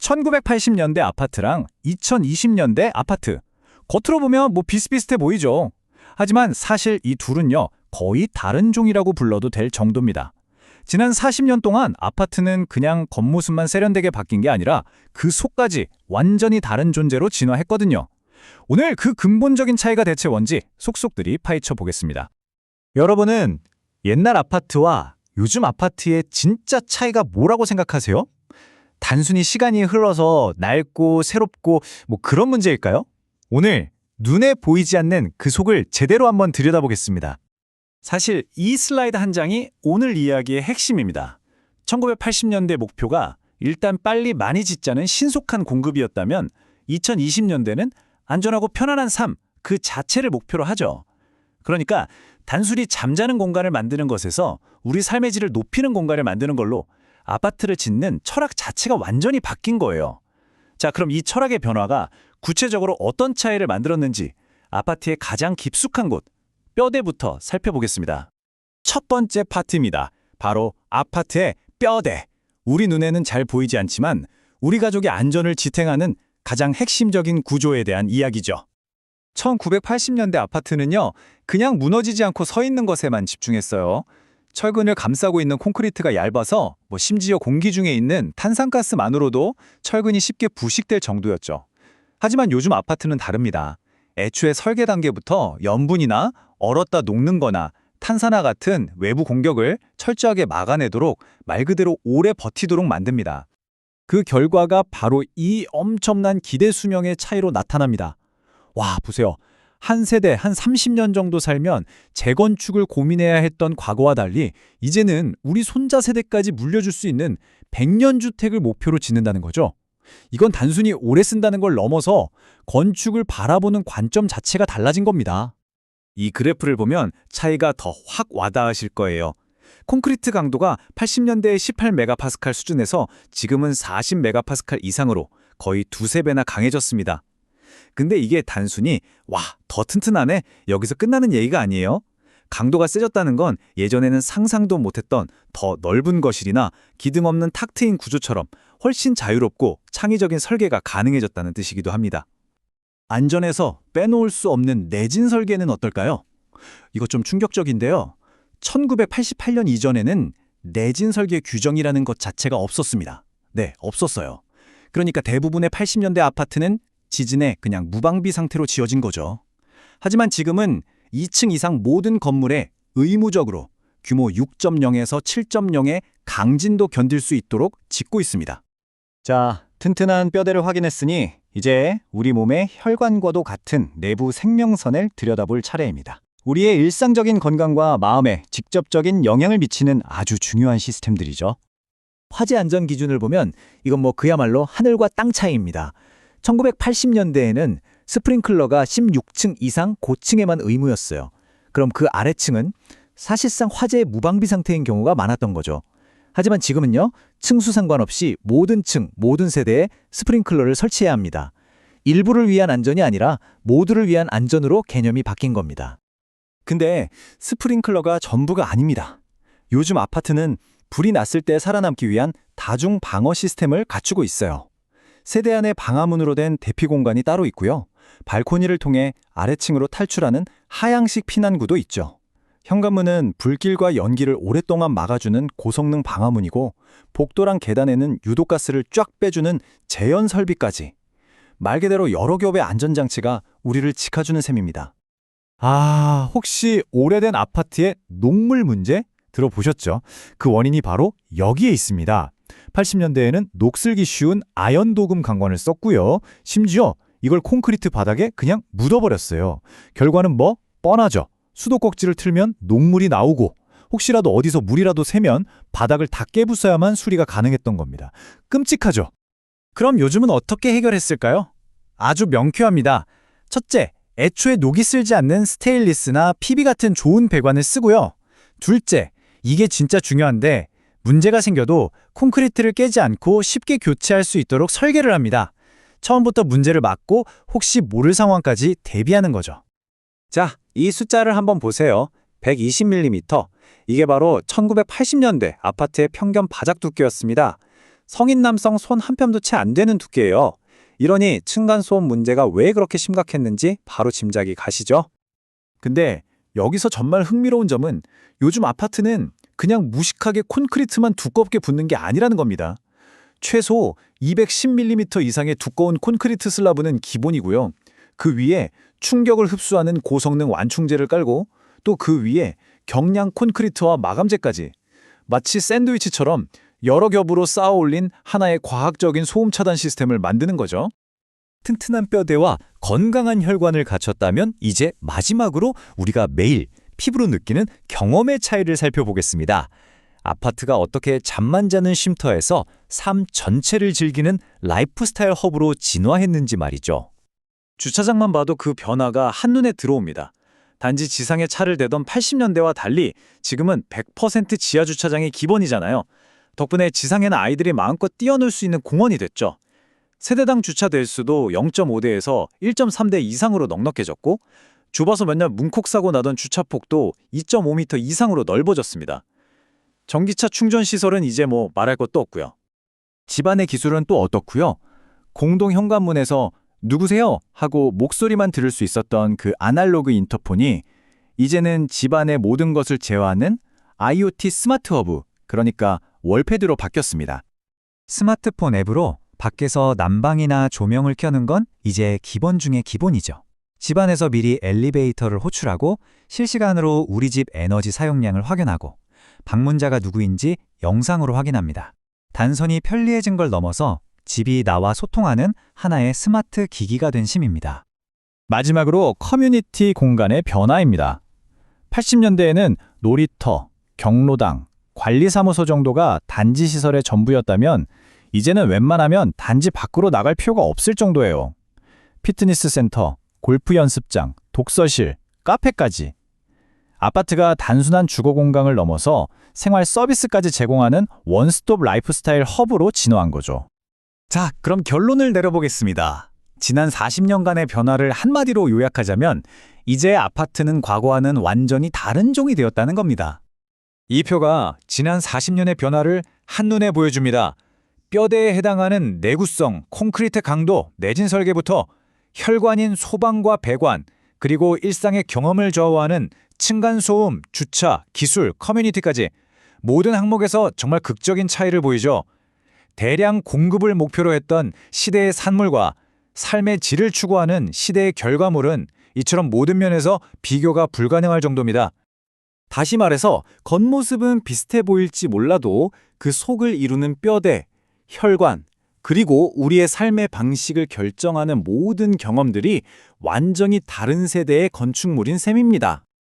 1980년대 아파트랑 2020년대 아파트. 겉으로 보면 비슷비슷해 보이죠. 하지만 사실 이 둘은요, 거의 다른 종이라고 불러도 될 정도입니다. 지난 40년 동안 아파트는 그냥 겉모습만 세련되게 바뀐 게 아니라 그 속까지 완전히 다른 존재로 진화했거든요. 오늘 그 근본적인 차이가 대체 뭔지 속속들이 파헤쳐 보겠습니다. 여러분은 옛날 아파트와 요즘 아파트의 진짜 차이가 뭐라고 생각하세요? 단순히 시간이 흘러서 낡고 새롭고 그런 문제일까요? 오늘 눈에 보이지 않는 그 속을 제대로 한번 들여다보겠습니다. 사실 이 슬라이드 한 장이 오늘 이야기의 핵심입니다. 1980년대 목표가 일단 빨리 많이 짓자는 신속한 공급이었다면 2020년대는 안전하고 편안한 삶 그 자체를 목표로 하죠. 그러니까 단순히 잠자는 공간을 만드는 것에서 우리 삶의 질을 높이는 공간을 만드는 걸로 아파트를 짓는 철학 자체가 완전히 바뀐 거예요. 자, 그럼 이 철학의 변화가 구체적으로 어떤 차이를 만들었는지 아파트의 가장 깊숙한 곳, 뼈대부터 살펴보겠습니다. 첫 번째 파트입니다. 바로 아파트의 뼈대. 우리 눈에는 잘 보이지 않지만 우리 가족의 안전을 지탱하는 가장 핵심적인 구조에 대한 이야기죠. 1980년대 아파트는요, 그냥 무너지지 않고 서 있는 것에만 집중했어요. 철근을 감싸고 있는 콘크리트가 얇아서 심지어 공기 중에 있는 탄산가스만으로도 철근이 쉽게 부식될 정도였죠. 하지만 요즘 아파트는 다릅니다. 애초에 설계 단계부터 염분이나 얼었다 녹는 거나 탄산화 같은 외부 공격을 철저하게 막아내도록 말 그대로 오래 버티도록 만듭니다. 그 결과가 바로 이 엄청난 기대 수명의 차이로 나타납니다. 와, 보세요. 한 세대, 한 30년 정도 살면 재건축을 고민해야 했던 과거와 달리 이제는 우리 손자 세대까지 물려줄 수 있는 100년 주택을 목표로 짓는다는 거죠. 이건 단순히 오래 쓴다는 걸 넘어서 건축을 바라보는 관점 자체가 달라진 겁니다. 이 그래프를 보면 차이가 더 확 와닿으실 거예요. 콘크리트 강도가 80년대의 18메가파스칼 수준에서 지금은 40메가파스칼 이상으로 거의 두세 배나 강해졌습니다. 근데 이게 단순히 더 튼튼하네 여기서 끝나는 얘기가 아니에요. 강도가 세졌다는 건 예전에는 상상도 못했던 더 넓은 거실이나 기둥 없는 탁 트인 구조처럼 훨씬 자유롭고 창의적인 설계가 가능해졌다는 뜻이기도 합니다. 안전에서 빼놓을 수 없는 내진 설계는 어떨까요? 이거 좀 충격적인데요. 1988년 이전에는 내진 설계 규정이라는 것 자체가 없었습니다. 네, 없었어요. 그러니까 대부분의 80년대 아파트는 지진에 그냥 무방비 상태로 지어진 거죠. 하지만 지금은 2층 이상 모든 건물에 의무적으로 규모 6.0에서 7.0의 강진도 견딜 수 있도록 짓고 있습니다. 자, 튼튼한 뼈대를 확인했으니 이제 우리 몸의 혈관과도 같은 내부 생명선을 들여다볼 차례입니다. 우리의 일상적인 건강과 마음에 직접적인 영향을 미치는 아주 중요한 시스템들이죠. 화재 안전 기준을 보면 이건 그야말로 하늘과 땅 차이입니다. 1980년대에는 스프링클러가 16층 이상 고층에만 의무였어요. 그럼 그 아래층은 사실상 화재의 무방비 상태인 경우가 많았던 거죠. 하지만 지금은요, 층수 상관없이 모든 층, 모든 세대에 스프링클러를 설치해야 합니다. 일부를 위한 안전이 아니라 모두를 위한 안전으로 개념이 바뀐 겁니다. 근데 스프링클러가 전부가 아닙니다. 요즘 아파트는 불이 났을 때 살아남기 위한 다중 방어 시스템을 갖추고 있어요. 세대 안에 방화문으로 된 대피 공간이 따로 있고요. 발코니를 통해 아래층으로 탈출하는 하향식 피난구도 있죠. 현관문은 불길과 연기를 오랫동안 막아주는 고성능 방화문이고 복도랑 계단에는 유독가스를 쫙 빼주는 제연 설비까지. 말 그대로 여러 겹의 안전장치가 우리를 지켜주는 셈입니다. 혹시 오래된 아파트의 녹물 문제 들어보셨죠? 그 원인이 바로 여기에 있습니다. 80년대에는 녹슬기 쉬운 아연 도금 강관을 썼고요. 심지어 이걸 콘크리트 바닥에 그냥 묻어버렸어요. 결과는 뻔하죠. 수도꼭지를 틀면 녹물이 나오고 혹시라도 어디서 물이라도 새면 바닥을 다 깨부숴야만 수리가 가능했던 겁니다. 끔찍하죠? 그럼 요즘은 어떻게 해결했을까요? 아주 명쾌합니다. 첫째, 애초에 녹이 슬지 않는 스테인리스나 PB 같은 좋은 배관을 쓰고요. 둘째, 이게 진짜 중요한데 문제가 생겨도 콘크리트를 깨지 않고 쉽게 교체할 수 있도록 설계를 합니다. 처음부터 문제를 막고 혹시 모를 상황까지 대비하는 거죠. 자, 이 숫자를 한번 보세요. 120mm. 이게 바로 1980년대 아파트의 평균 바닥 두께였습니다. 성인 남성 손 한 뼘도 채 안 되는 두께예요. 이러니 층간소음 문제가 왜 그렇게 심각했는지 바로 짐작이 가시죠? 근데 여기서 정말 흥미로운 점은 요즘 아파트는 그냥 무식하게 콘크리트만 두껍게 붙는 게 아니라는 겁니다. 최소 210mm 이상의 두꺼운 콘크리트 슬라브는 기본이고요. 그 위에 충격을 흡수하는 고성능 완충제를 깔고 또 그 위에 경량 콘크리트와 마감재까지 마치 샌드위치처럼 여러 겹으로 쌓아 올린 하나의 과학적인 소음 차단 시스템을 만드는 거죠. 튼튼한 뼈대와 건강한 혈관을 갖췄다면 이제 마지막으로 우리가 매일 피부로 느끼는 경험의 차이를 살펴보겠습니다. 아파트가 어떻게 잠만 자는 쉼터에서 삶 전체를 즐기는 라이프스타일 허브로 진화했는지 말이죠. 주차장만 봐도 그 변화가 한눈에 들어옵니다. 단지 지상에 차를 대던 80년대와 달리 지금은 100% 지하 주차장이 기본이잖아요. 덕분에 지상에는 아이들이 마음껏 뛰어놀 수 있는 공원이 됐죠. 세대당 주차 대수도 0.5대에서 1.3대 이상으로 넉넉해졌고 좁아서 몇 년 문콕사고 나던 주차폭도 2.5m 이상으로 넓어졌습니다. 전기차 충전 시설은 이제 뭐 말할 것도 없고요. 집안의 기술은 또 어떻고요? 공동 현관문에서 누구세요? 하고 목소리만 들을 수 있었던 그 아날로그 인터폰이 이제는 집안의 모든 것을 제어하는 IoT 스마트 허브, 그러니까 월패드로 바뀌었습니다. 스마트폰 앱으로 밖에서 난방이나 조명을 켜는 건 이제 기본 중의 기본이죠. 집안에서 미리 엘리베이터를 호출하고 실시간으로 우리 집 에너지 사용량을 확인하고 방문자가 누구인지 영상으로 확인합니다. 단순히 편리해진 걸 넘어서 집이 나와 소통하는 하나의 스마트 기기가 된 셈입니다. 마지막으로 커뮤니티 공간의 변화입니다. 80년대에는 놀이터, 경로당, 관리사무소 정도가 단지 시설의 전부였다면 이제는 웬만하면 단지 밖으로 나갈 필요가 없을 정도예요. 피트니스 센터, 골프 연습장, 독서실, 카페까지. 아파트가 단순한 주거 공간을 넘어서 생활 서비스까지 제공하는 원스톱 라이프스타일 허브로 진화한 거죠. 자, 그럼 결론을 내려보겠습니다. 지난 40년간의 변화를 한마디로 요약하자면 이제 아파트는 과거와는 완전히 다른 종이 되었다는 겁니다. 이 표가 지난 40년의 변화를 한눈에 보여줍니다. 뼈대에 해당하는 내구성, 콘크리트 강도, 내진 설계부터 혈관인 소방과 배관, 그리고 일상의 경험을 좌우하는 층간소음, 주차, 기술, 커뮤니티까지 모든 항목에서 정말 극적인 차이를 보이죠. 대량 공급을 목표로 했던 시대의 산물과 삶의 질을 추구하는 시대의 결과물은 이처럼 모든 면에서 비교가 불가능할 정도입니다. 다시 말해서 겉모습은 비슷해 보일지 몰라도 그 속을 이루는 뼈대, 혈관, 그리고 우리의 삶의 방식을 결정하는 모든 경험들이 완전히 다른 세대의 건축물인 셈입니다.